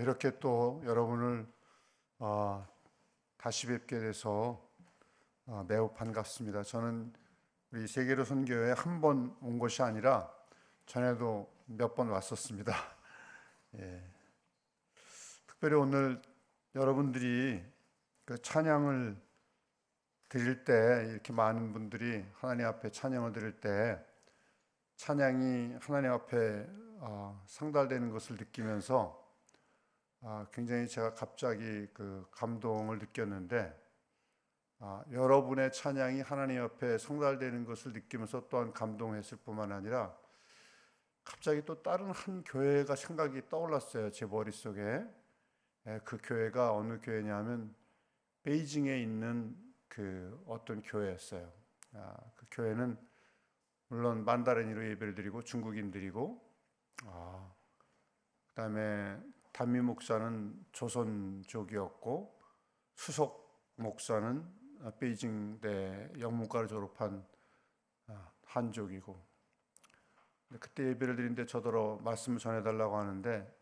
이렇게 또 여러분을 다시 뵙게 돼서 매우 반갑습니다. 저는 우리 세계로 선교회 한 번 온 것이 아니라 전에도 몇 번 왔었습니다. 예. 특별히 오늘 여러분들이 그 찬양을 드릴 때 이렇게 많은 분들이 하나님 앞에 찬양을 드릴 때 찬양이 하나님 앞에 상달되는 것을 느끼면서 굉장히 제가 갑자기 그 감동을 느꼈는데 여러분의 찬양이 하나님 앞에 성달되는 것을 느끼면서 또한 감동했을 뿐만 아니라 갑자기 또 다른 한 교회가 생각이 떠올랐어요. 제 머릿속에. 그 교회가 어느 교회냐면 베이징에 있는 그 어떤 교회였어요. 그 교회는 물론 만다린으로 예배를 드리고 중국인들이고 그다음에 단미 목사는 조선족이었고 수석 목사는 베이징대 영문과를 졸업한 한족이고, 그때 예배를 드리는데 저더러 말씀을 전해달라고 하는데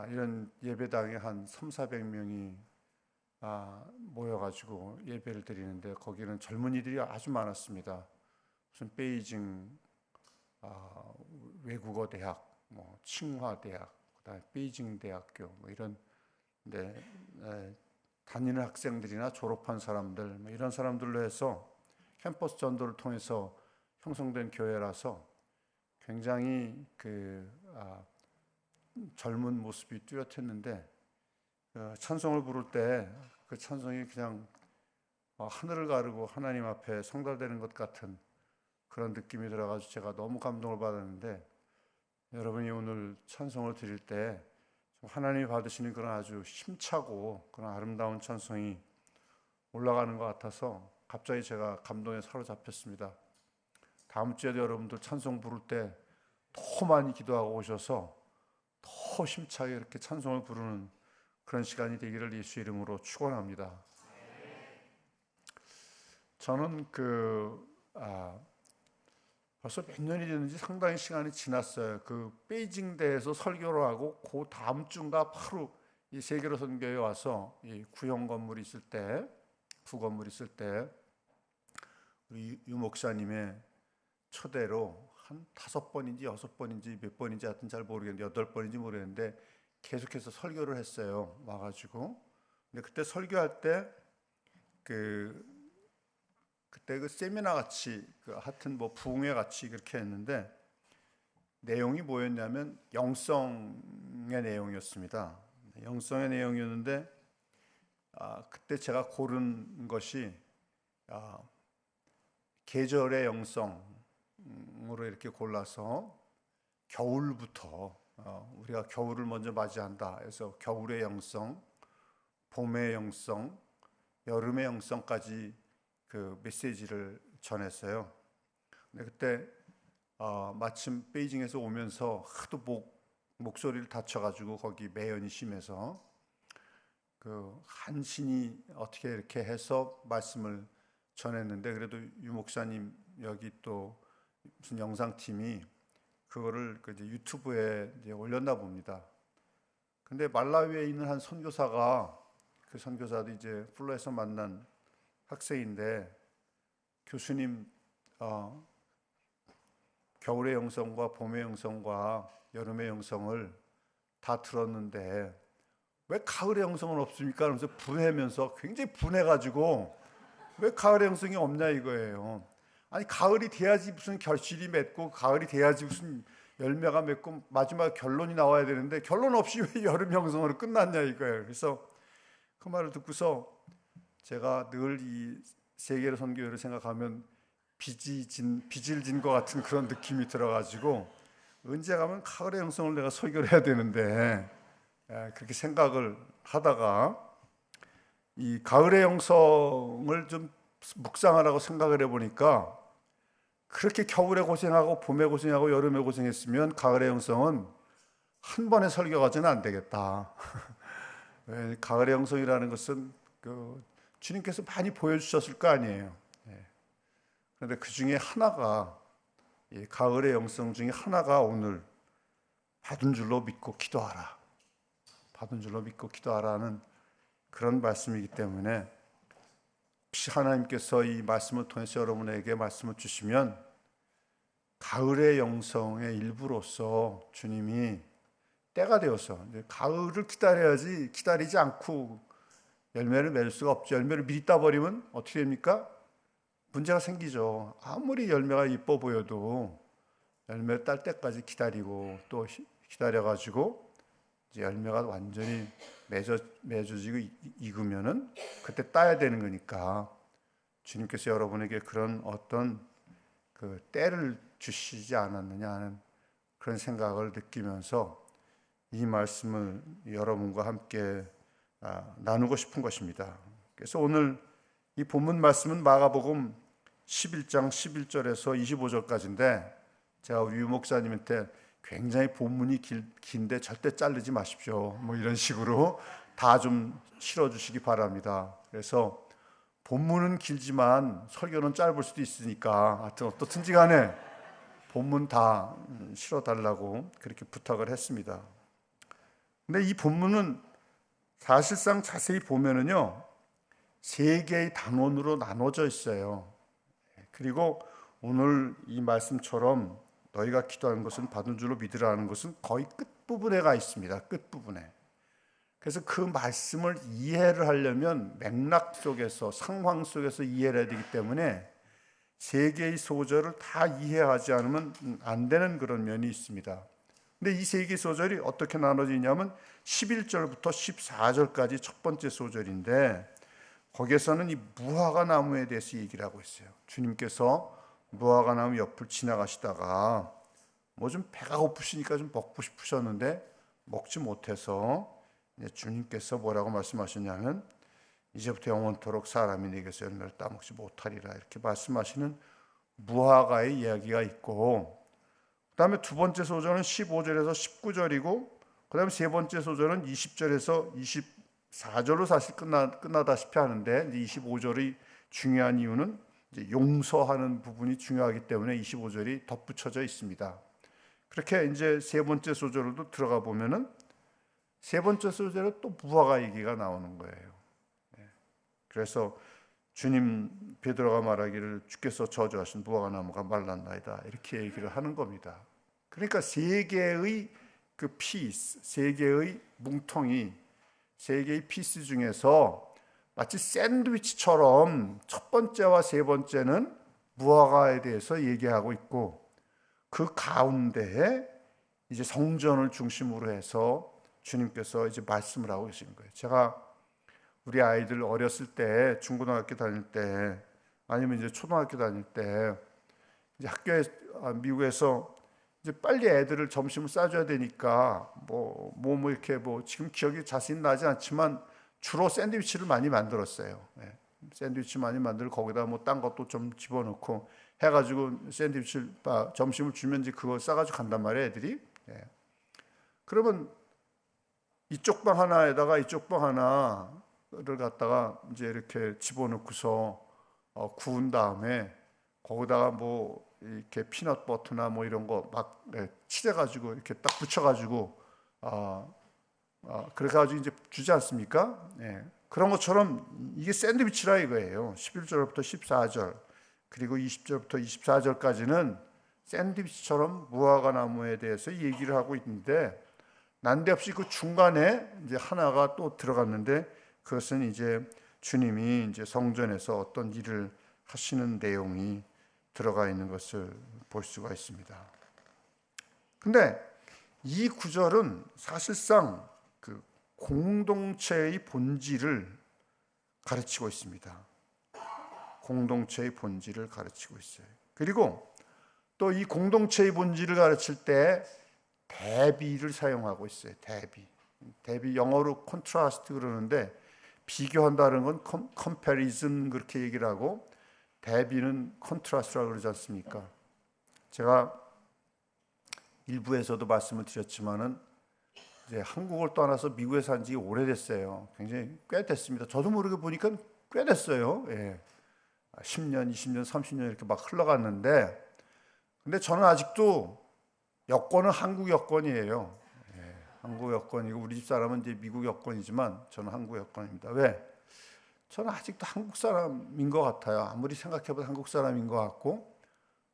이런 예배당에 한 300~400명이 모여가지고 예배를 드리는데 거기는 젊은이들이 아주 많았습니다. 무슨 베이징 외국어 대학, 뭐 칭화 대학, 그다음에 베이징 대학교 뭐 이런 데 다니는 학생들이나 졸업한 사람들 뭐 이런 사람들로 해서 캠퍼스 전도를 통해서 형성된 교회라서 굉장히 그 젊은 모습이 뚜렷했는데 찬송을 부를 때 그 찬송이 그냥 하늘을 가르고 하나님 앞에 성달되는 것 같은 그런 느낌이 들어가지고 제가 너무 감동을 받았는데, 여러분이 오늘 찬송을 드릴 때 하나님이 받으시는 그런 아주 힘차고 그런 아름다운 찬송이 올라가는 것 같아서 갑자기 제가 감동에 사로잡혔습니다. 다음 주에도 여러분들 찬송 부를 때 더 많이 기도하고 오셔서 더 힘차게 이렇게 찬송을 부르는 그런 시간이 되기를 예수 이름으로 축원합니다. 저는 벌써 몇 년이 됐는지 상당히 시간이 지났어요. 그 베이징대에서 설교를 하고 그 다음 주인가 바로 이 세계로 선교에 와서 이 구형 건물 있을 때, 구건물 있을 때 우리 유 목사님의 초대로 한 5번인지 6번인지 몇 번인지 하여튼 잘 모르겠는데 8번인지 모르겠는데 계속해서 설교를 했어요. 와가지고. 근데 그때 설교할 때 그때 그 세미나 같이 하여튼 뭐 부흥회 같이 그렇게 했는데 내용이 뭐였냐면 영성의 내용이었습니다. 영성의 내용이었는데 그때 제가 고른 것이 계절의 영성으로 이렇게 골라서 겨울부터 우리가 겨울을 먼저 맞이한다. 그래서 겨울의 영성, 봄의 영성, 여름의 영성까지 그 메시지를 전했어요. 근데 그때 마침 베이징에서 오면서 하도 목소리를 다쳐가지고 거기 매연이 심해서 그 한신이 어떻게 이렇게 해서 말씀을 전했는데, 그래도 유 목사님 여기 또 무슨 영상팀이 그거를 이제 유튜브에 이제 올렸나 봅니다. 근데 말라위에 있는 한 선교사가, 그 선교사도 이제 플로에서 만난 학생인데, 교수님 겨울의 영성과 봄의 영성과 여름의 영성을 다 들었는데 왜 가을의 영성은 없습니까? 그러면서 분해면서 굉장히 분해가지고 왜 가을의 영성이 없냐 이거예요. 아니 가을이 돼야지 무슨 결실이 맺고 가을이 돼야지 무슨 열매가 맺고 마지막 결론이 나와야 되는데 결론 없이 왜 여름 영성으로 끝났냐 이거예요. 그래서 그 말을 듣고서 제가 늘 이 세계로 선교회를 생각하면 빚을 진 것 같은 그런 느낌이 들어가지고 언제 가면 가을의 영성을 내가 설교를 해야 되는데 그렇게 생각을 하다가 이 가을의 영성을 좀 묵상하라고 생각을 해보니까 그렇게 겨울에 고생하고 봄에 고생하고 여름에 고생했으면 가을의 영성은 한 번에 설교가 저는 안 되겠다. 가을의 영성이라는 것은 주님께서 많이 보여주셨을 거 아니에요. 그런데 그 중에 하나가, 이 가을의 영성 중에 하나가 오늘 받은 줄로 믿고 기도하라. 받은 줄로 믿고 기도하라는 그런 말씀이기 때문에 혹시 하나님께서 이 말씀을 통해서 여러분에게 말씀을 주시면 가을의 영성의 일부로서 주님이 때가 되어서 이제 가을을 기다려야지, 기다리지 않고 열매를 맺을 수가 없죠. 열매를 미리 따버리면 어떻게 됩니까? 문제가 생기죠. 아무리 열매가 이뻐 보여도 열매를 딸 때까지 기다리고 또 기다려가지고 이제 열매가 완전히 맺어지고 익으면은 그때 따야 되는 거니까 주님께서 여러분에게 그런 어떤 그 때를 주시지 않았느냐 하는 그런 생각을 느끼면서 이 말씀을 여러분과 함께 나누고 싶은 것입니다. 그래서 오늘 이 본문 말씀은 마가복음 11장 11절에서 25절까지인데 제가 우리 유 목사님한테 굉장히 본문이 긴데 절대 자르지 마십시오, 뭐 이런 식으로 다 좀 실어주시기 바랍니다. 그래서 본문은 길지만 설교는 짧을 수도 있으니까 하여튼 어떻든지 간에 본문 다 실어달라고 그렇게 부탁을 했습니다. 근데 이 본문은 사실상 자세히 보면은요, 세 개의 단원으로 나눠져 있어요. 그리고 오늘 이 말씀처럼 너희가 기도하는 것은 받은 줄로 믿으라는 것은 거의 끝부분에 가 있습니다. 끝부분에. 그래서 그 말씀을 이해를 하려면 맥락 속에서, 상황 속에서 이해를 해야 되기 때문에 세 개의 소절을 다 이해하지 않으면 안 되는 그런 면이 있습니다. 근데 이 세 개의 소절이 어떻게 나눠지냐면 11절부터 14절까지 첫 번째 소절인데 거기에서는 이 무화과 나무에 대해서 얘기를 하고 있어요. 주님께서 무화과 나무 옆을 지나가시다가 뭐 좀 배가 고프시니까 좀 먹고 싶으셨는데 먹지 못해서 주님께서 뭐라고 말씀하셨냐면 이제부터 영원토록 사람이 내게서 열매를 따먹지 못하리라, 이렇게 말씀하시는 무화과의 이야기가 있고, 그 다음에 두 번째 소절은 15절에서 19절이고, 그 다음에 세 번째 소절은 20절에서 24절로 사실 끝나다시피 하는데, 이제 25절이 중요한 이유는 이제 용서하는 부분이 중요하기 때문에 25절이 덧붙여져 있습니다. 그렇게 이제 세 번째 소절로 들어가 보면은 세 번째 소절에 또 무화과 얘기가 나오는 거예요. 그래서 주님, 베드로가 말하기를 주께서 저주하신 무화과 나무가 말랐나이다, 이렇게 얘기를 하는 겁니다. 그러니까 세 개의 그 피스, 세 개의 뭉텅이, 세 개의 피스 중에서 마치 샌드위치처럼 첫 번째와 세 번째는 무화과에 대해서 얘기하고 있고, 그 가운데에 이제 성전을 중심으로 해서 주님께서 이제 말씀을 하고 계시는 거예요. 제가 우리 아이들 어렸을 때, 중고등학교 다닐 때, 아니면 이제 초등학교 다닐 때, 이제 학교에, 미국에서 이제 빨리 애들을 점심을 싸줘야 되니까, 이렇게 지금 기억이 자세히 나지 않지만 주로 샌드위치를 많이 만들었어요. 샌드위치 많이 만들고 거기다 뭐 딴 것도 좀 집어넣고 해가지고 샌드위치를, 점심을 주면 이제 그걸 싸가지고 간단 말이에요, 애들이. 그러면 이쪽 방 하나에다가 이쪽 방 하나를 갖다가 이제 이렇게 집어넣고서 구운 다음에 거기다가 뭐 이렇게 피넛 버터나 뭐 이런 거 막 칠해가지고 이렇게 딱 붙여가지고 그렇게 가지고 이제 주지 않습니까? 그런 것처럼 이게 샌드위치라 이거예요. 11절부터 14절 그리고 20절부터 24절까지는 샌드위치처럼 무화과 나무에 대해서 얘기를 하고 있는데, 난데없이 그 중간에 이제 하나가 또 들어갔는데, 그것은 이제 주님이 이제 성전에서 어떤 일을 하시는 내용이 들어가 있는 것을 볼 수가 있습니다. 근데 이 구절은 사실상 그 공동체의 본질을 가르치고 있습니다. 공동체의 본질을 가르치고 있어요. 그리고 또 이 공동체의 본질을 가르칠 때 대비를 사용하고 있어요. 대비 영어로 컨트라스트 그러는데, 비교한다는 건 comparison 그렇게 얘기를 하고, 대비는 컨트라스트라고 그러지 않습니까? 제가 일부에서도 말씀을 드렸지만은 이제 한국을 떠나서 미국에 산 지 오래됐어요. 굉장히 꽤 됐습니다. 저도 모르게 보니까 꽤 됐어요. 10년, 20년, 30년 이렇게 막 흘러갔는데, 근데 저는 아직도 여권은 한국 여권이에요. 한국 여권이고 우리 집 사람은 이제 미국 여권이지만 저는 한국 여권입니다. 왜? 저는 아직도 한국 사람인 것 같아요. 아무리 생각해봐도 한국 사람인 것 같고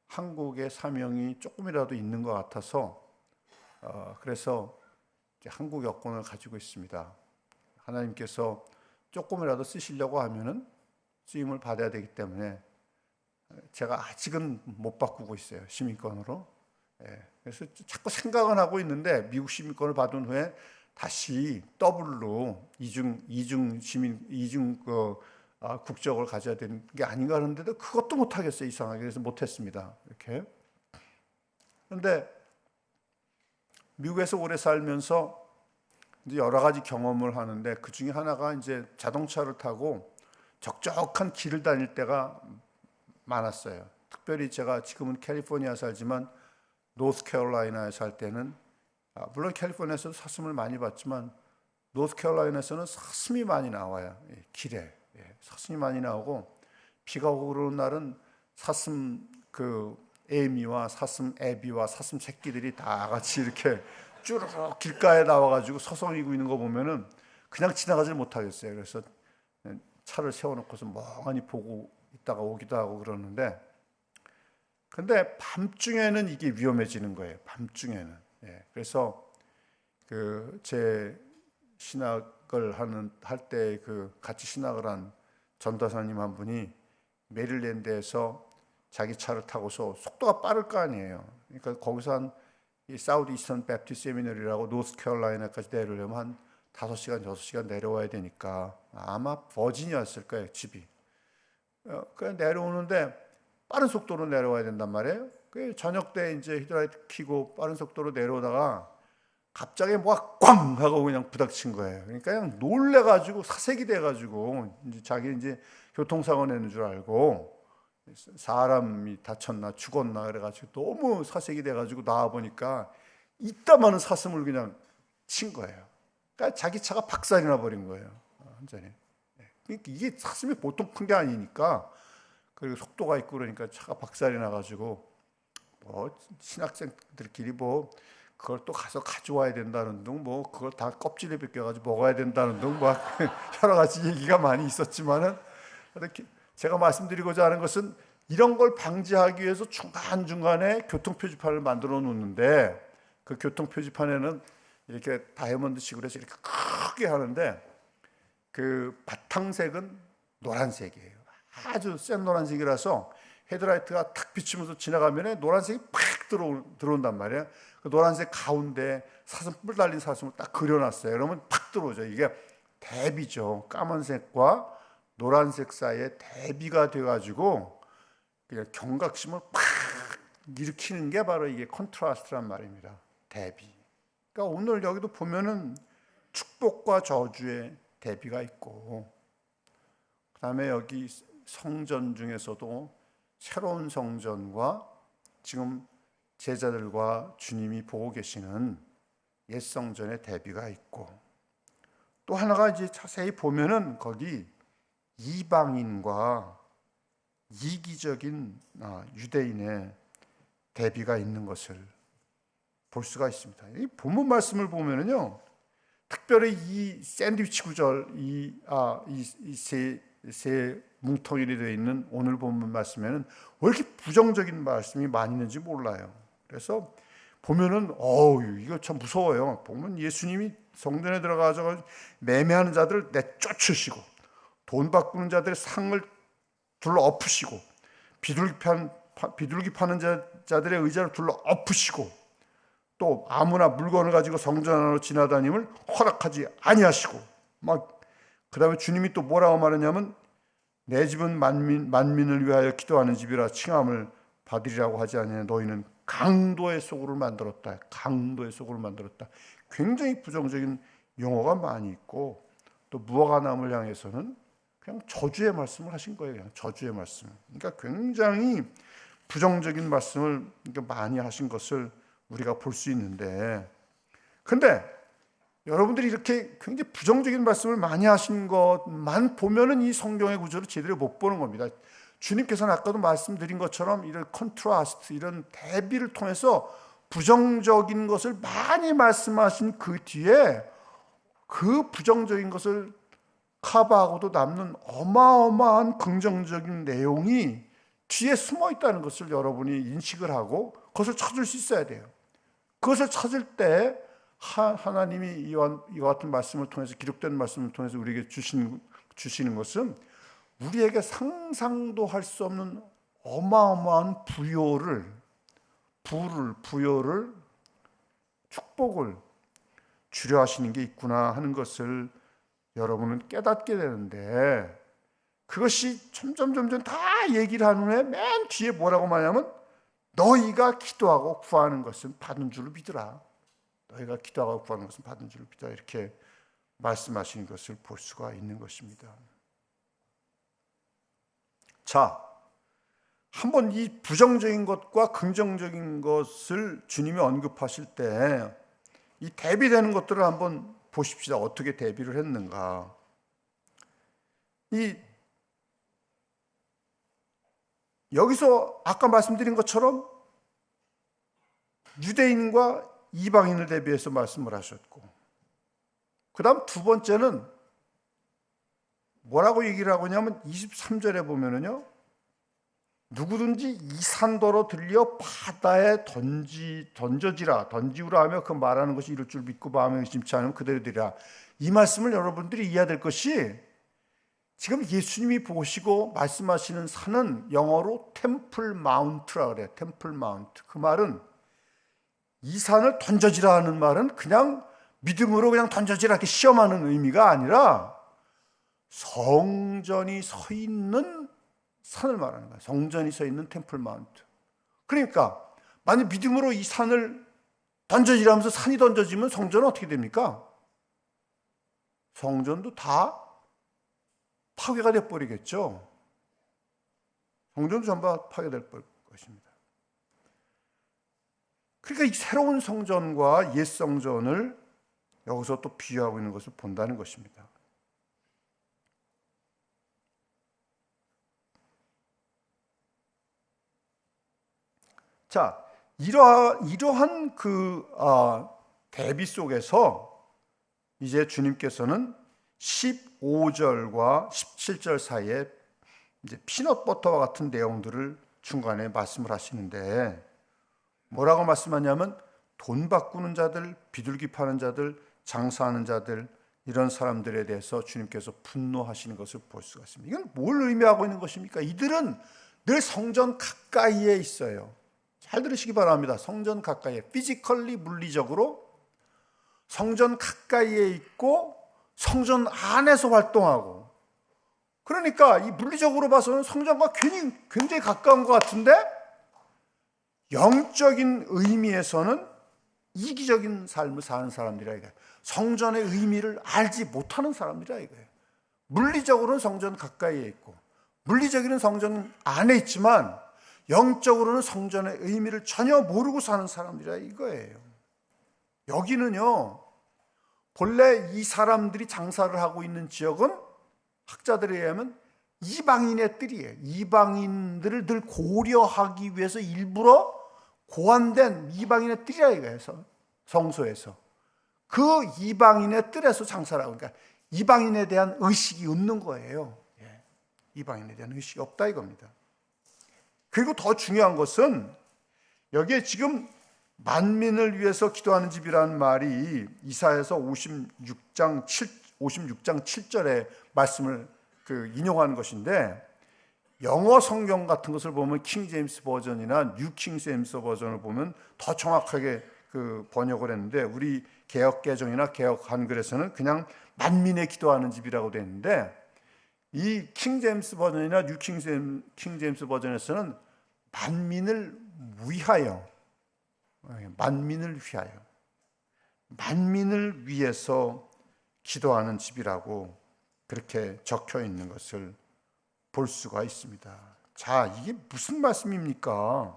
한국의 사명이 조금이라도 있는 것 같아서 그래서 이제 한국 여권을 가지고 있습니다. 하나님께서 조금이라도 쓰시려고 하면은 쓰임을 받아야 되기 때문에 제가 아직은 못 바꾸고 있어요. 시민권으로. 그래서 자꾸 생각은 하고 있는데 미국 시민권을 받은 후에 다시 더블로 이중 국적을 가져야 되는 게 아닌가 하는데도 그것도 못 하겠어요. 이상하게. 그래서 못 했습니다. 이렇게. 그런데 미국에서 오래 살면서 이제 여러 가지 경험을 하는데 그 중에 하나가 이제 자동차를 타고 적적한 길을 다닐 때가 많았어요. 특별히 제가 지금은 캘리포니아 살지만 노스캐롤라이나에 살 때는 물론 캘리포니아에서도 사슴을 많이 봤지만 노스캐롤라이나에서는 사슴이 많이 나와요. 길에 사슴이 많이 나오고 비가 오고 그러는 날은 사슴 애미와 사슴 애비와 사슴 새끼들이 다 같이 이렇게 쭈르륵 길가에 나와가지고 서성이고 있는 거 보면은 그냥 지나가질 못하겠어요. 그래서 차를 세워놓고서 멍하니 보고 있다가 오기도 하고 그러는데, 근데 밤중에는 이게 위험해지는 거예요. 밤중에는. 그래서 제 신학을 할 때 같이 신학을 한 전도사님 한 분이 메릴랜드에서 자기 차를 타고서 속도가 빠를 거 아니에요. 그러니까 거기서 한 사우드 이스턴 베프티스트 세미너리라고 노스캐롤라이나까지 내려오려면 한 5시간, 6시간 내려와야 되니까 아마 버지니아였을 거예요, 집이. 그냥 내려오는데 빠른 속도로 내려와야 된단 말이에요. 저녁 때 이제 히드라이트 켜고 빠른 속도로 내려오다가 갑자기 뭐가 꽝 하고 그냥 부닥친 거예요. 그러니까 그냥 놀래가지고 사색이 돼가지고 자기 교통사고 내는 줄 알고 사람이 다쳤나 죽었나 그래가지고 너무 사색이 돼가지고 나와 보니까 이따마는 사슴을 그냥 친 거예요. 그러니까 자기 차가 박살이 나 버린 거예요. 완전히. 그러니까 이게 사슴이 보통 큰 게 아니니까 그리고 속도가 있고 그러니까 차가 박살이 나가지고 신학생들끼리 그걸 또 가서 가져와야 된다는 둥 그걸 다 껍질에 벗겨가지고 먹어야 된다는 둥 여러 가지 얘기가 많이 있었지만은 제가 말씀드리고자 하는 것은 이런 걸 방지하기 위해서 중간중간에 교통표지판을 만들어 놓는데 그 교통표지판에는 이렇게 다이아몬드식으로 해서 이렇게 크게 하는데 그 바탕색은 노란색이에요. 아주 센 노란색이라서 헤드라이트가 탁 비추면서 지나가면 노란색이 팍 들어온단 말이에요. 그 노란색 가운데 뿔 달린 사슴을 딱 그려놨어요. 그러면 팍 들어오죠. 이게 대비죠. 까만색과 노란색 사이에 대비가 돼가지고 그냥 경각심을 팍 일으키는 게 바로 이게 컨트라스트란 말입니다. 대비. 그러니까 오늘 여기도 보면은 축복과 저주의 대비가 있고, 그다음에 여기 성전 중에서도 새로운 성전과 지금 제자들과 주님이 보고 계시는 옛 성전의 대비가 있고, 또 하나가 이제 자세히 보면은 거기 이방인과 이기적인 유대인의 대비가 있는 것을 볼 수가 있습니다. 이 본문 말씀을 보면은요, 특별히 이 샌드위치 구절, 세 뭉텅이로 되어 있는 오늘 본문 말씀에는 왜 이렇게 부정적인 말씀이 많이 있는지 몰라요. 그래서 보면은 이거 참 무서워요. 보면 예수님이 성전에 들어가서 매매하는 자들을 내쫓으시고 돈 바꾸는 자들의 상을 둘러 엎으시고 비둘기 파는 자들의 의자를 둘러 엎으시고 또 아무나 물건을 가지고 성전 안으로 지나다님을 허락하지 아니하시고 그다음에 주님이 또 뭐라고 말하냐면 내 집은 만민을 위하여 기도하는 집이라 칭함을 받으리라고 하지 아니하냐. 너희는 강도의 속으로 만들었다. 강도의 속으로 만들었다. 굉장히 부정적인 용어가 많이 있고, 또 무화과나무를 향해서는 그냥 저주의 말씀을 하신 거예요. 그냥 저주의 말씀. 그러니까 굉장히 부정적인 말씀을 많이 하신 것을 우리가 볼 수 있는데, 근데 여러분들이 이렇게 굉장히 부정적인 말씀을 많이 하신 것만 보면은 이 성경의 구조를 제대로 못 보는 겁니다. 주님께서는 아까도 말씀드린 것처럼 이런 컨트라스트, 이런 대비를 통해서 부정적인 것을 많이 말씀하신 그 뒤에 그 부정적인 것을 커버하고도 남는 어마어마한 긍정적인 내용이 뒤에 숨어 있다는 것을 여러분이 인식을 하고 그것을 찾을 수 있어야 돼요. 그것을 찾을 때 하나님이 이와 같은 말씀을 통해서, 기록된 말씀을 통해서 우리에게 주시는 것은 우리에게 상상도 할 수 없는 어마어마한 부요를, 축복을 주려 하시는 게 있구나 하는 것을 여러분은 깨닫게 되는데, 그것이 점점 다 얘기를 한 후에 맨 뒤에 뭐라고 말하냐면 너희가 기도하고 구하는 것은 받은 줄을 믿으라. 너희가 기도하고 구하는 것은 받은 줄을 믿으라. 이렇게 말씀하시는 것을 볼 수가 있는 것입니다. 자, 한번 이 부정적인 것과 긍정적인 것을 주님이 언급하실 때 이 대비되는 것들을 한번 보십시다. 어떻게 대비를 했는가. 여기서 아까 말씀드린 것처럼 유대인과 이방인을 대비해서 말씀을 하셨고, 그 다음 두 번째는 뭐라고 얘기를 하고 있냐면 23절에 보면은요, 누구든지 이 산더러 들려 바다에 던지우라 하며 그 말하는 것이 이룰 줄 믿고 마음에 의심치 않으면 그대로 되리라. 이 말씀을 여러분들이 이해해야 될 것이, 지금 예수님이 보시고 말씀하시는 산은 영어로 템플 마운트라 그래요. 템플 마운트. 그 말은 이 산을 던져지라 하는 말은 그냥 믿음으로 그냥 던져지라 이렇게 시험하는 의미가 아니라 성전이 서 있는 산을 말하는 거예요. 성전이 서 있는 템플 마운트. 그러니까 만약 믿음으로 이 산을 던져지라면서 산이 던져지면 성전은 어떻게 됩니까? 성전도 다 파괴가 돼버리겠죠. 성전도 전부 파괴될 것입니다. 그러니까 이 새로운 성전과 옛 성전을 여기서 또 비유하고 있는 것을 본다는 것입니다. 자, 이러한 대비 속에서 이제 주님께서는 15절과 17절 사이에 이제 피넛버터와 같은 내용들을 중간에 말씀을 하시는데, 뭐라고 말씀하냐면 돈 바꾸는 자들, 비둘기 파는 자들, 장사하는 자들, 이런 사람들에 대해서 주님께서 분노하시는 것을 볼 수가 있습니다. 이건 뭘 의미하고 있는 것입니까? 이들은 늘 성전 가까이에 있어요. 잘 들으시기 바랍니다. 성전 가까이에, 피지컬리, 물리적으로 성전 가까이에 있고 성전 안에서 활동하고, 그러니까 이 물리적으로 봐서는 성전과 굉장히 가까운 것 같은데 영적인 의미에서는 이기적인 삶을 사는 사람들이라 이거예요. 성전의 의미를 알지 못하는 사람들이라 이거예요. 물리적으로는 성전 가까이에 있고 물리적으로는 성전 안에 있지만 영적으로는 성전의 의미를 전혀 모르고 사는 사람들이라 이거예요. 여기는요, 본래 이 사람들이 장사를 하고 있는 지역은 학자들에 의하면 이방인의 뜰이에요. 이방인들을 늘 고려하기 위해서 일부러 고안된 이방인의 뜰이라 이거예요. 성소에서. 그 이방인의 뜰에서 장사를 하고, 그러니까 이방인에 대한 의식이 없는 거예요. 이방인에 대한 의식이 없다 이겁니다. 그리고 더 중요한 것은 여기에 지금 만민을 위해서 기도하는 집이라는 말이 이사야서 56장 7절의 말씀을 인용하는 것인데, 영어 성경 같은 것을 보면 킹 제임스 버전이나 뉴 킹 제임스 버전을 보면 더 정확하게 번역을 했는데, 우리 개역 개정이나 개역 한글에서는 그냥 만민의 기도하는 집이라고 되어 있는데, 이 킹 제임스 버전이나 뉴 킹 제임스 버전에서는 만민을 위하여, 만민을 위해서 기도하는 집이라고 그렇게 적혀 있는 것을 볼 수가 있습니다. 자, 이게 무슨 말씀입니까?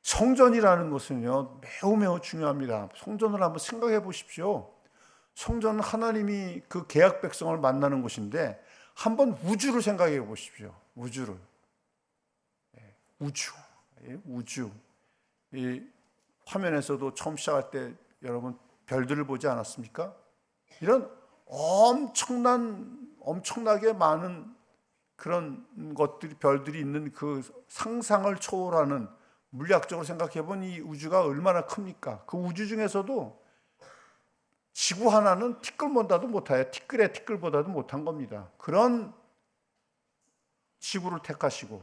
성전이라는 것은요, 매우 중요합니다. 성전을 한번 생각해 보십시오. 성전은 하나님이 그 계약 백성을 만나는 곳인데, 한번 우주를 생각해 보십시오. 우주. 화면에서도 처음 시작할 때 여러분 별들을 보지 않았습니까? 이런 엄청나게 많은 그런 것들이, 별들이 있는 그 상상을 초월하는, 물리학적으로 생각해 보니 이 우주가 얼마나 큽니까? 그 우주 중에서도 지구 하나는 티끌보다도 못해요. 티끌보다도 못한 겁니다. 그런 지구를 택하시고,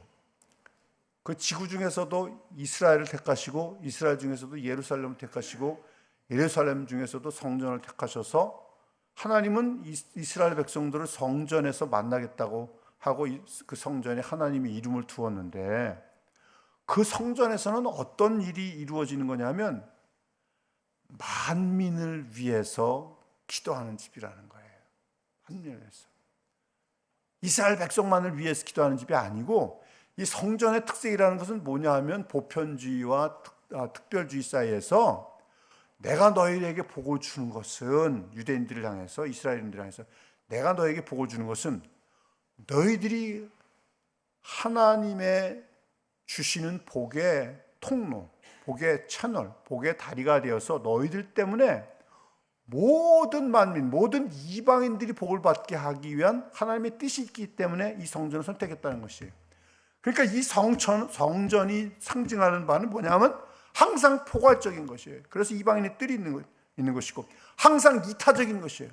그 지구 중에서도 이스라엘을 택하시고, 이스라엘 중에서도 예루살렘을 택하시고, 예루살렘 중에서도 성전을 택하셔서 하나님은 이스라엘 백성들을 성전에서 만나겠다고 하고 그 성전에 하나님의 이름을 두었는데, 그 성전에서는 어떤 일이 이루어지는 거냐면 만민을 위해서 기도하는 집이라는 거예요. 만민을 위해서. 이스라엘 백성만을 위해서 기도하는 집이 아니고, 이 성전의 특색이라는 것은 뭐냐 하면 보편주의와 특별주의 사이에서 내가 너희에게 복을 주는 것은, 유대인들을 향해서, 이스라엘인들을 향해서 내가 너희에게 복을 주는 것은 너희들이 하나님의 주시는 복의 통로, 복의 채널, 복의 다리가 되어서 너희들 때문에 모든 만민, 모든 이방인들이 복을 받게 하기 위한 하나님의 뜻이 있기 때문에 이 성전을 선택했다는 것이에요. 그러니까 이 성전이 상징하는 바는 뭐냐면 항상 포괄적인 것이에요. 그래서 이방인의 뜰이 있는 것이고, 항상 이타적인 것이에요.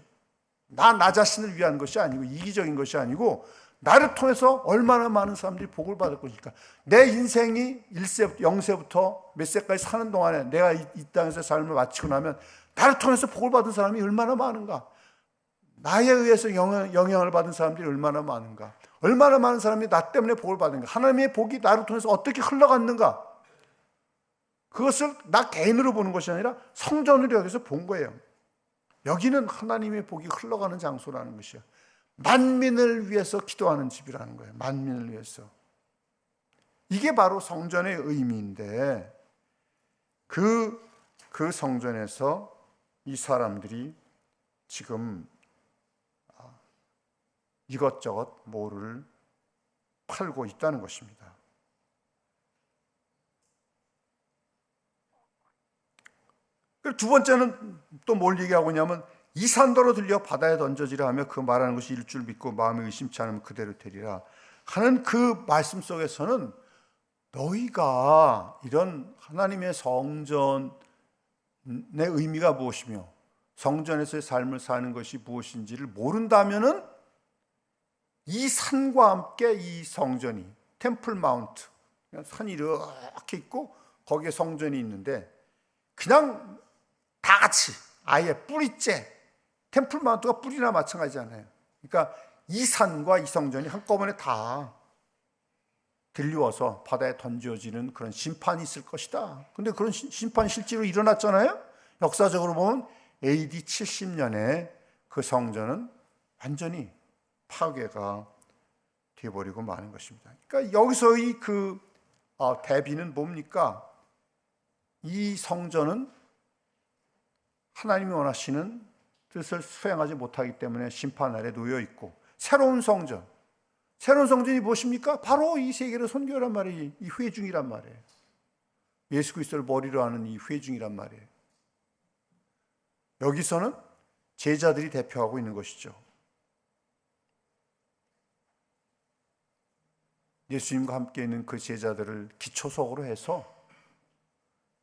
나 자신을 위한 것이 아니고, 이기적인 것이 아니고, 나를 통해서 얼마나 많은 사람들이 복을 받을 것일까. 내 인생이 0세부터 몇 세까지 사는 동안에 내가 이 땅에서 삶을 마치고 나면 나를 통해서 복을 받은 사람이 얼마나 많은가. 나에 의해서 영향을 받은 사람들이 얼마나 많은가. 얼마나 많은 사람이 나 때문에 복을 받는가. 하나님의 복이 나를 통해서 어떻게 흘러갔는가. 그것을 나 개인으로 보는 것이 아니라 성전으로 여기서 본 거예요. 여기는 하나님의 복이 흘러가는 장소라는 것이에요. 만민을 위해서 기도하는 집이라는 거예요. 만민을 위해서. 이게 바로 성전의 의미인데, 그 성전에서 이 사람들이 지금 이것저것 뭐를 팔고 있다는 것입니다. 두 번째는 또 뭘 얘기하고 있냐면, 이 산더러 들려 바다에 던져지라 하며 그 말하는 것이 일 줄 믿고 마음에 의심치 않으면 그대로 되리라 하는 그 말씀 속에서는 너희가 이런 하나님의 성전의 의미가 무엇이며 성전에서의 삶을 사는 것이 무엇인지를 모른다면은 이 산과 함께 이 성전이, 템플 마운트, 산이 이렇게 있고 거기에 성전이 있는데, 그냥 다 같이 아예 뿌리째, 템플 마운트가 뿌리나 마찬가지잖아요. 그러니까 이 산과 이 성전이 한꺼번에 다 들려와서 바다에 던져지는 그런 심판이 있을 것이다. 근데 그런 심판이 실제로 일어났잖아요. 역사적으로 보면 AD 70년에 그 성전은 완전히 파괴가 되어버리고 마는 것입니다. 그러니까 여기서의 그 대비는 뭡니까? 이 성전은 하나님이 원하시는 뜻을 수행하지 못하기 때문에 심판 아래 놓여 있고, 새로운 성전이 무엇입니까? 바로 이 세계를 선교란 말이에요. 이 회중이란 말이에요. 예수 그리스도를 머리로 하는 이 회중이란 말이에요. 여기서는 제자들이 대표하고 있는 것이죠. 예수님과 함께 있는 그 제자들을 기초석으로 해서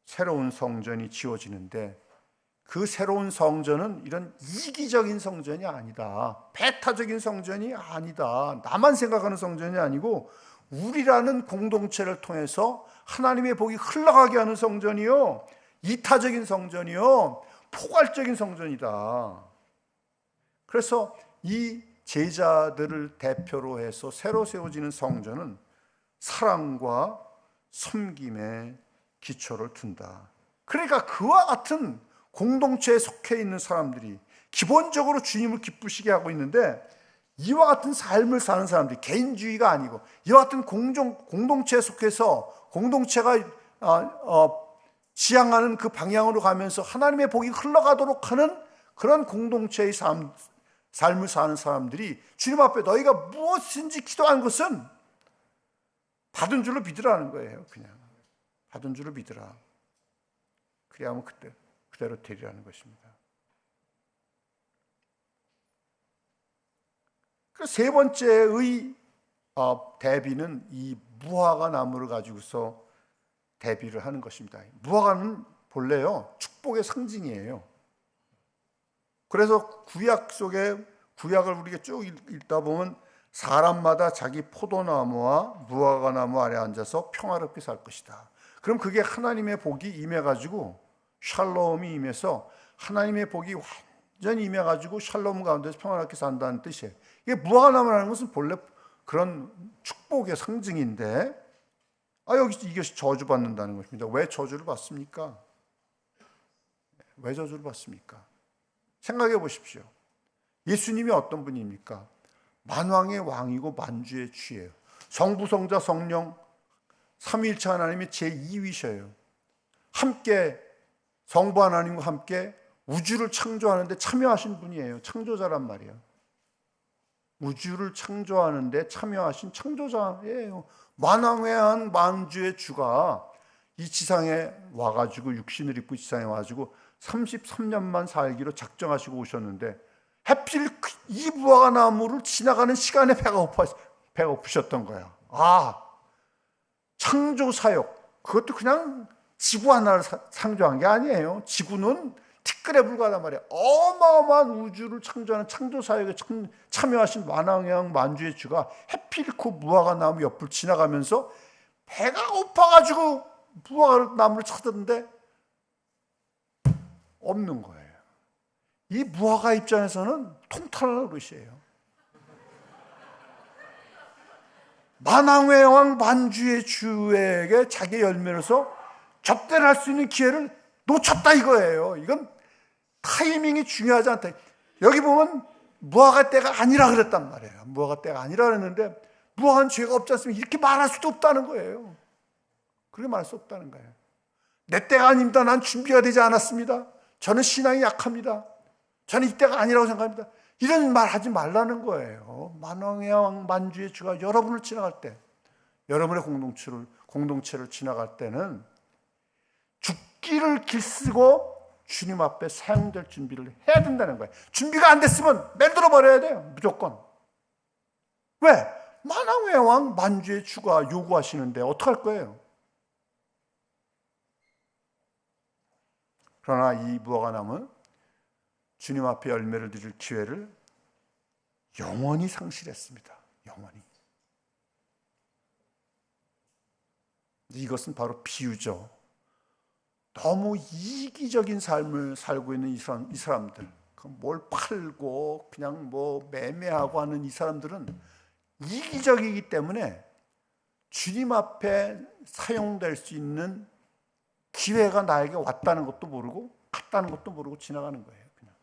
새로운 성전이 지어지는데, 그 새로운 성전은 이런 이기적인 성전이 아니다. 배타적인 성전이 아니다. 나만 생각하는 성전이 아니고 우리라는 공동체를 통해서 하나님의 복이 흘러가게 하는 성전이요, 이타적인 성전이요, 포괄적인 성전이다. 그래서 이 제자들을 대표로 해서 새로 세워지는 성전은 사랑과 섬김의 기초를 둔다. 그러니까 그와 같은 공동체에 속해 있는 사람들이 기본적으로 주님을 기쁘시게 하고 있는데, 이와 같은 삶을 사는 사람들이, 개인주의가 아니고 이와 같은 공동체에 속해서 공동체가 지향하는 그 방향으로 가면서 하나님의 복이 흘러가도록 하는 그런 공동체의 삶을 사는 사람들이 주님 앞에 너희가 무엇인지 기도한 것은 받은 줄로 믿으라는 거예요. 그냥 받은 줄로 믿으라. 그래야만 그대로 되리라는 것입니다. 그 세 번째의 대비는 이 무화과 나무를 가지고서 대비를 하는 것입니다. 무화과는 본래요 축복의 상징이에요. 그래서 구약 속에 구약을 우리가 쭉 읽다 보면 사람마다 자기 포도나무와 무화과 나무 아래 앉아서 평화롭게 살 것이다. 그럼 그게 하나님의 복이 임해가지고 샬롬이 임해서 하나님의 복이 완전히 임해가지고 샬롬 가운데서 평화롭게 산다는 뜻이에요. 이게 무화과 나무라는 것은 본래 그런 축복의 상징인데 여기 이것이 저주받는다는 것입니다. 왜 저주를 받습니까? 왜 저주를 받습니까? 생각해 보십시오. 예수님이 어떤 분입니까? 만왕의 왕이고 만주의 주예요. 성부, 성자, 성령 삼위일체 하나님이 제2위셔요. 함께 성부 하나님과 함께 우주를 창조하는데 참여하신 분이에요. 창조자란 말이에요. 우주를 창조하는데 참여하신 창조자예요. 만왕의 만주의 주가 이 지상에 와가지고 육신을 입고 지상에 와가지고 33년만 살기로 작정하시고 오셨는데 하필 이 무화과 나무를 지나가는 시간에 배가 고프셨던 거야. 창조 사역, 그것도 그냥 지구 하나를 창조한 게 아니에요. 지구는 티끌에 불과하단 말이에요. 어마어마한 우주를 창조하는 창조 사역에 참여하신 만왕의 만주의 주가 하필 그 무화과 나무 옆을 지나가면서 배가 고파가지고 무화과 나무를 찾았는데 없는 거예요. 이 무화과 입장에서는 통탄한 어르시예요. 만왕의 왕 만주의 주에게 자기 열매로서 접대를 할 수 있는 기회를 놓쳤다 이거예요. 이건 타이밍이 중요하지 않다. 여기 보면 무화과 때가 아니라 그랬단 말이에요. 무화과 때가 아니라 그랬는데 무화과는 죄가 없지 않습니까? 이렇게 말할 수도 없다는 거예요. 그렇게 말할 수 없다는 거예요. 내 때가 아닙니다. 난 준비가 되지 않았습니다. 저는 신앙이 약합니다. 저는 이때가 아니라고 생각합니다. 이런 말 하지 말라는 거예요. 만왕의 왕 만주의 주가 여러분을 지나갈 때, 여러분의 공동체를 지나갈 때는 죽기를 길쓰고 주님 앞에 사용될 준비를 해야 된다는 거예요. 준비가 안 됐으면 멜들어 버려야 돼요. 무조건. 왜? 만왕의 왕 만주의 주가 요구하시는데 어떡할 거예요? 그러나 이 무화과나무는 주님 앞에 열매를 드릴 기회를 영원히 상실했습니다. 영원히. 이것은 바로 비유죠. 너무 이기적인 삶을 살고 있는 이 사람들, 뭘 팔고 그냥 매매하고 하는 이 사람들은 이기적이기 때문에 주님 앞에 사용될 수 있는 기회가 나에게 왔다는 것도 모르고 갔다는 것도 모르고 지나가는 거예요. 그냥.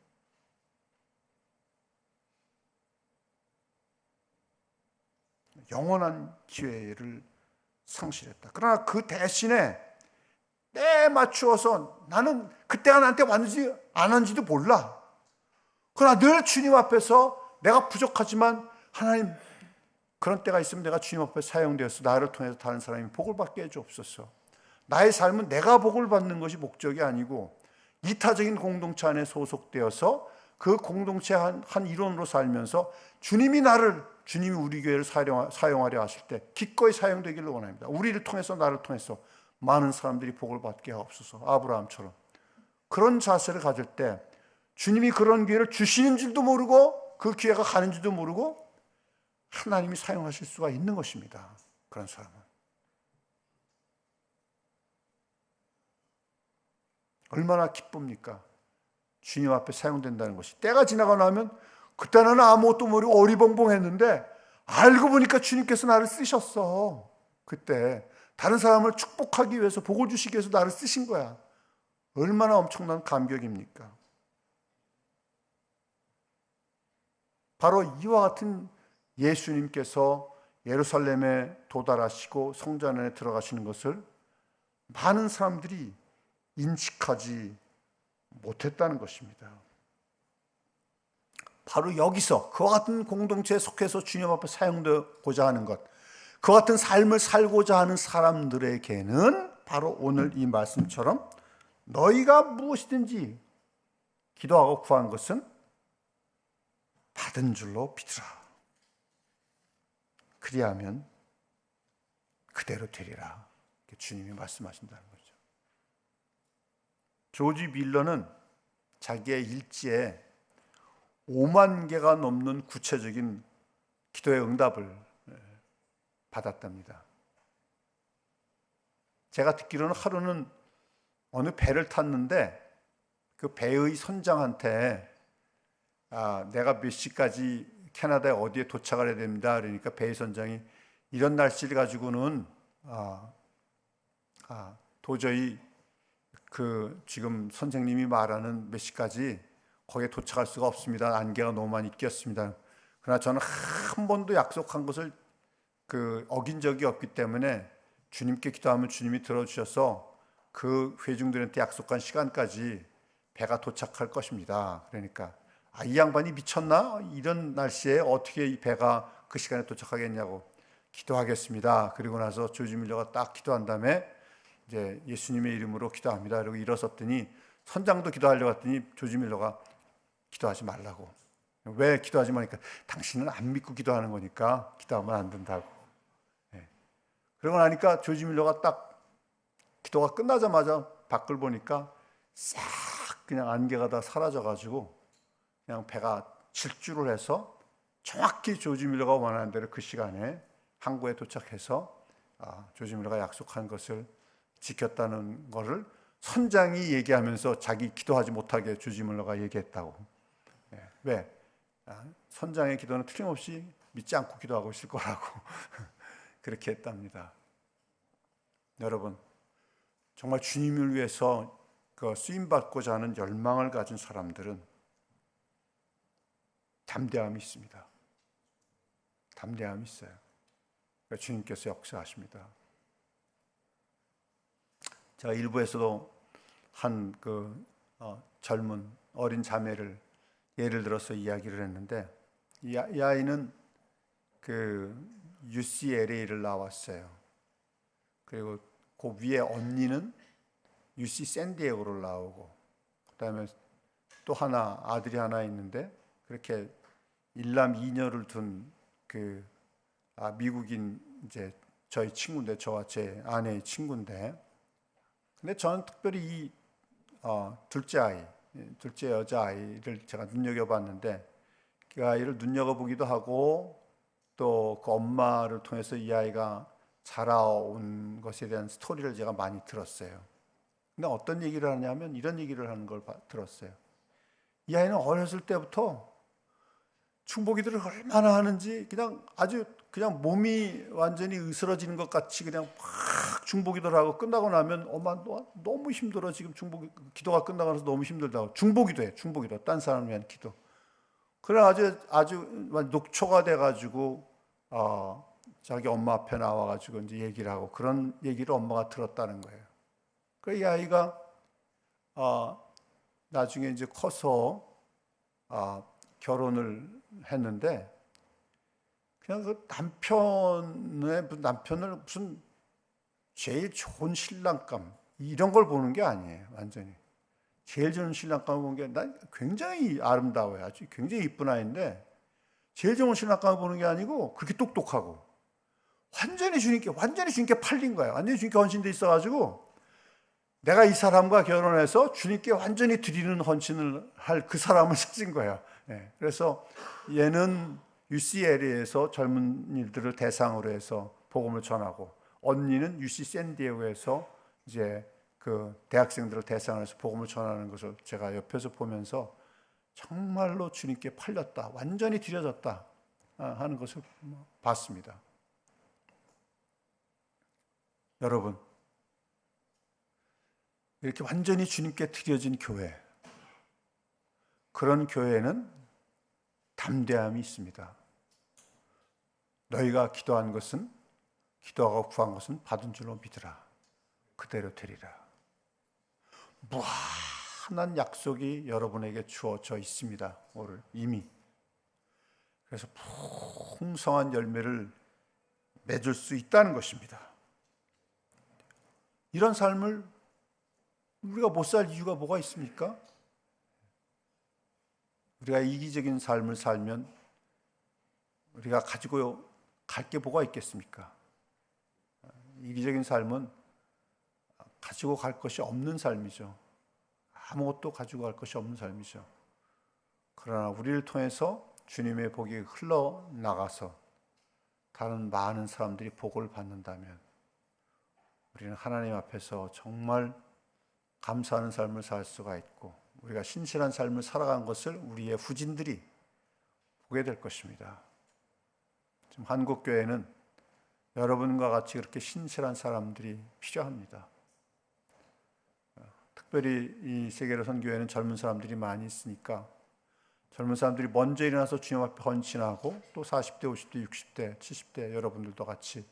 영원한 기회를 상실했다. 그러나 그 대신에 때에 맞추어서 나는 그때가 나한테 왔는지 안 왔는지도 몰라. 그러나 늘 주님 앞에서 내가 부족하지만 하나님 그런 때가 있으면 내가 주님 앞에 사용되어서 나를 통해서 다른 사람이 복을 받게 해주옵소서. 나의 삶은 내가 복을 받는 것이 목적이 아니고 이타적인 공동체 안에 소속되어서 그 공동체 한 일원으로 살면서 주님이 우리 교회를 사용하려 하실 때 기꺼이 사용되기를 원합니다. 우리를 통해서 나를 통해서 많은 사람들이 복을 받게 하옵소서. 아브라함처럼 그런 자세를 가질 때 주님이 그런 기회를 주시는 줄도 모르고 그 기회가 가는 줄도 모르고 하나님이 사용하실 수가 있는 것입니다. 그런 사람은 얼마나 기쁩니까? 주님 앞에 사용된다는 것이. 때가 지나고 나면 그때는 아무것도 모르고 어리벙벙했는데 알고 보니까 주님께서 나를 쓰셨어. 그때 다른 사람을 축복하기 위해서, 복을 주시기 위해서 나를 쓰신 거야. 얼마나 엄청난 감격입니까? 바로 이와 같은 예수님께서 예루살렘에 도달하시고 성전 안에 들어가시는 것을 많은 사람들이 인식하지 못했다는 것입니다. 바로 여기서 그와 같은 공동체에 속해서 주님 앞에 사용되고자 하는 것, 그와 같은 삶을 살고자 하는 사람들에게는 바로 오늘 이 말씀처럼 너희가 무엇이든지 기도하고 구한 것은 받은 줄로 믿으라. 그리하면 그대로 되리라. 주님이 말씀하신다는 거죠. 조지 밀러는 자기의 일지에 5만 개가 넘는 구체적인 기도의 응답을 받았답니다. 제가 듣기로는 하루는 어느 배를 탔는데 그 배의 선장한테 내가 몇 시까지 캐나다에 어디에 도착을 해야 됩니다. 그러니까 배의 선장이 이런 날씨를 가지고는 도저히 그 지금 선생님이 말하는 몇 시까지 거기에 도착할 수가 없습니다. 안개가 너무 많이 꼈습니다. 그러나 저는 한 번도 약속한 것을 어긴 적이 없기 때문에 주님께 기도하면 주님이 들어주셔서 그 회중들한테 약속한 시간까지 배가 도착할 것입니다. 그러니까 이 양반이 미쳤나? 이런 날씨에 어떻게 이 배가 그 시간에 도착하겠냐고 기도하겠습니다. 그리고 나서 조지 밀러가 딱 기도한 다음에 이제 예수님의 이름으로 기도합니다. 그리고 일어섰더니 선장도 기도하려고 했더니 조지 밀러가 기도하지 말라고. 왜 기도하지 말니까 당신은 안 믿고 기도하는 거니까 기도하면 안 된다고. 그러고 나니까 조지 밀러가 딱 기도가 끝나자마자 밖을 보니까 싹 그냥 안개가 다 사라져가지고 그냥 배가 질주를 해서 정확히 조지 밀러가 원하는 대로 그 시간에 항구에 도착해서 조지 밀러가 약속한 것을 지켰다는 것을 선장이 얘기하면서 자기 기도하지 못하게 조지 밀러가 얘기했다고. 왜? 선장의 기도는 틀림없이 믿지 않고 기도하고 있을 거라고 그렇게 했답니다. 여러분, 정말 주님을 위해서 쓰임받고자 하는 열망을 가진 사람들은 담대함이 있습니다. 담대함이 있어요. 그러니까 주님께서 역사하십니다. 제가 일부에서도 한 젊은 어린 자매를 예를 들어서 이야기를 했는데 이 아이는 UCLA를 나왔어요. 그리고 그 위에 언니는 UC 샌디에고를 나오고 그다음에 또 하나 아들이 하나 있는데 그렇게 일남 이녀를 둔 미국인 이제 저희 친구인데 저와 제 아내의 친구인데 근데 저는 특별히 이 둘째 여자아이를 제가 눈여겨봤는데 그 아이를 눈여겨보기도 하고 또 그 엄마를 통해서 이 아이가 자라온 것에 대한 스토리를 제가 많이 들었어요. 근데 어떤 얘기를 하냐면 이런 얘기를 하는 걸 들었어요. 이 아이는 어렸을 때부터 중보기도를 얼마나 하는지 그냥 몸이 완전히 으스러지는 것 같이 그냥 막 중보기도를 하고 끝나고 나면 엄마 너무 힘들어 지금 기도가 끝나고 나서 너무 힘들다고 중보기도해. 중보기도 딴 사람을 위한 기도. 그래 아주 녹초가 돼가지고 자기 엄마 앞에 나와가지고 이제 얘기를 하고 그런 얘기를 엄마가 들었다는 거예요. 그래서 이 아이가 나중에 이제 커서 결혼을 했는데 그냥 그 남편을 무슨 제일 좋은 신랑감 이런 걸 보는 게 아니에요. 완전히 제일 좋은 신랑감을 보는 게 난 굉장히 아름다워요. 아주 굉장히 이쁜 아이인데 제일 좋은 신랑감을 보는 게 아니고 그렇게 똑똑하고 완전히 주님께 팔린 거예요. 완전히 주님께 헌신돼 있어가지고 내가 이 사람과 결혼해서 주님께 완전히 드리는 헌신을 할 그 사람을 찾은 거예요. 그래서 얘는 UCLA에서 젊은이들을 대상으로 해서 복음을 전하고 언니는 UC 샌디에고에서 이제 그 대학생들을 대상으로 해서 복음을 전하는 것을 제가 옆에서 보면서 정말로 주님께 팔렸다, 완전히 드려졌다 하는 것을 봤습니다. 여러분, 이렇게 완전히 주님께 드려진 교회, 그런 교회는 담대함이 있습니다. 너희가 기도한 것은 기도하고 구한 것은 받은 줄로 믿으라. 그대로 되리라. 무한한 약속이 여러분에게 주어져 있습니다. 오늘 이미. 그래서 풍성한 열매를 맺을 수 있다는 것입니다. 이런 삶을 우리가 못 살 이유가 뭐가 있습니까? 우리가 이기적인 삶을 살면 우리가 가지고 갈 게 뭐가 있겠습니까? 이기적인 삶은 가지고 갈 것이 없는 삶이죠. 아무것도 가지고 갈 것이 없는 삶이죠. 그러나 우리를 통해서 주님의 복이 흘러나가서 다른 많은 사람들이 복을 받는다면 우리는 하나님 앞에서 정말 감사하는 삶을 살 수가 있고 우리가 신실한 삶을 살아간 것을 우리의 후진들이 보게 될 것입니다. 지금 한국교회는 여러분과 같이 그렇게 신실한 사람들이 필요합니다. 특별히 이 세계로 선교회는 젊은 사람들이 많이 있으니까 젊은 사람들이 먼저 일어나서 주님 앞에 헌신하고 또 40대, 50대, 60대, 70대 여러분들도 같이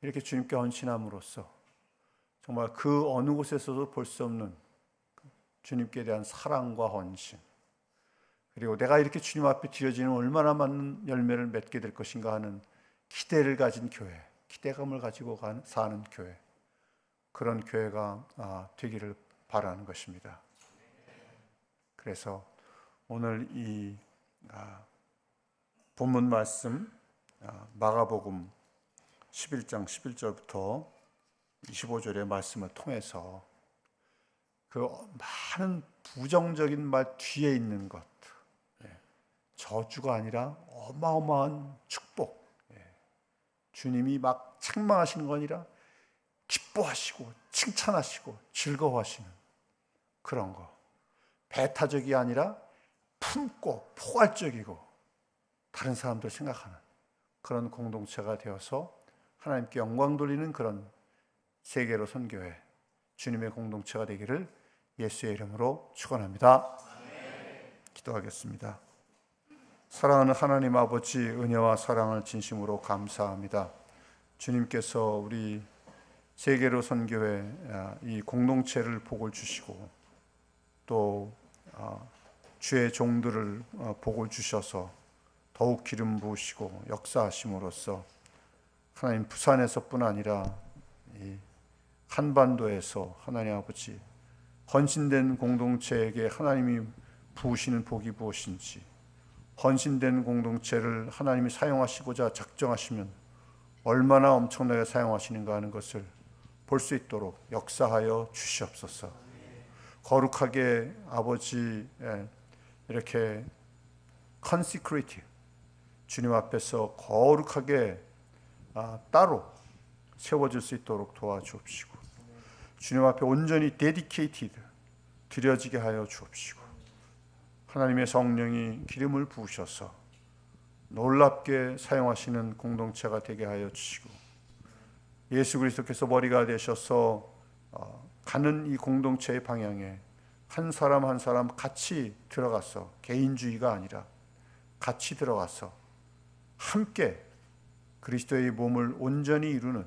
이렇게 주님께 헌신함으로써 정말 그 어느 곳에서도 볼 수 없는 주님께 대한 사랑과 헌신, 그리고 내가 이렇게 주님 앞에 드려지는 얼마나 많은 열매를 맺게 될 것인가 하는 기대를 가진 교회, 기대감을 가지고 사는 교회, 그런 교회가 되기를 바라는 것입니다. 그래서 오늘 이 본문 말씀 마가복음 11장 11절부터 25절의 말씀을 통해서 그 많은 부정적인 말 뒤에 있는 것, 저주가 아니라 어마어마한 축복, 주님이 막 책망하시는 거 아니라 기뻐하시고 칭찬하시고 즐거워하시는 그런 거, 배타적이 아니라 품고 포괄적이고 다른 사람들 생각하는 그런 공동체가 되어서 하나님께 영광 돌리는 그런 세계로 선교회 주님의 공동체가 되기를 예수의 이름으로 축원합니다. 기도하겠습니다. 사랑하는 하나님 아버지, 은혜와 사랑을 진심으로 감사합니다. 주님께서 우리 세계로 선교회 이 공동체를 복을 주시고 또 주의 종들을 복을 주셔서 더욱 기름 부으시고 역사하심으로써 하나님 부산에서뿐 아니라 이 한반도에서 하나님 아버지 헌신된 공동체에게 하나님이 부으시는 복이 무엇인지, 헌신된 공동체를 하나님이 사용하시고자 작정하시면 얼마나 엄청나게 사용하시는가 하는 것을 볼 수 있도록 역사하여 주시옵소서. 거룩하게 아버지 이렇게 consecrated 주님 앞에서 거룩하게 따로 세워질 수 있도록 도와주옵시고, 주님 앞에 온전히 dedicated 드려지게 하여 주옵시고, 하나님의 성령이 기름을 부으셔서 놀랍게 사용하시는 공동체가 되게 하여 주시고, 예수 그리스도께서 머리가 되셔서 가는 이 공동체의 방향에 한 사람 한 사람 같이 들어가서, 개인주의가 아니라 같이 들어가서 함께 그리스도의 몸을 온전히 이루는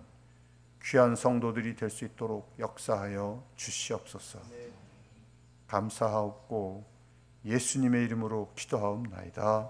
귀한 성도들이 될 수 있도록 역사하여 주시옵소서. 감사하옵고 예수님의 이름으로 기도하옵나이다.